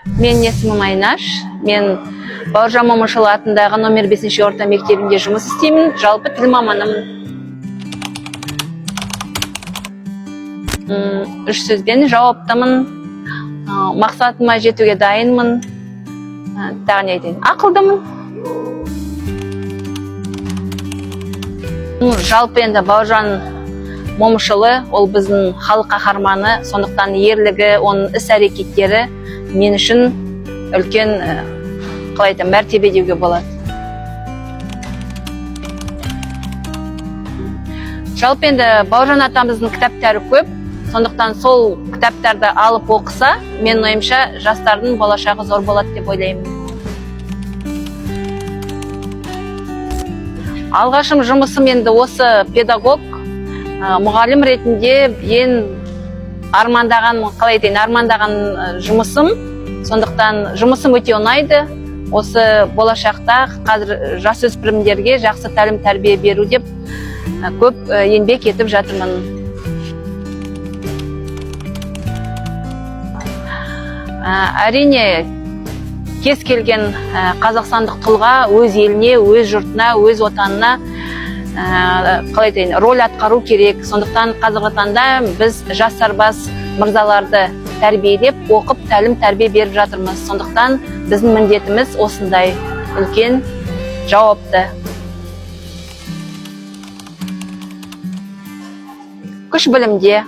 Менің есімім Айнаш. Мен Бауыржан Момышұлы атындағы номер 5 орта мектебінде жұмыс істеймін. Жалпы тіл маманымын. 3 сөзбен жауаптымын. Мақсатыма жетуге дайынмын. Тағы не айтайын? Ақылдымын. Жалпы енді Бауыржан Момышұлы ол біздің халық қаһарманы, сондықтан ерлігі, оның іс-әрекеттері мен үшін үлкен мәртебе деуге болады. Жалпы енді Бауыржан атамыздың кітаптары көп, сондықтан сол кітаптарды алып оқыса, мен ойымша жастардың болашағы зор болады деп ойлаймын. Алғашым жұмысым енді осы педагог, мұғалім ретінде армандаған жұмысым, сондықтан жұмысым өте ұнайды. Осы болашақта қазір жасөспірімдерге жақсы тәлім тәрбие беру деп көп еңбек етіп жатырмын. Әрине, кез келген қазақстандық тұлға өз еліне, өз жұртына, өз отанына роль атқару керек. Сондықтан қазіргі таңда біз жас сарбаз мырзаларды тәрбиелеп, оқып, тәлім тәрбие беріп жатырмыз. Сондықтан біздің міндетіміз осындай үлкен, жауапты. Күш білімде,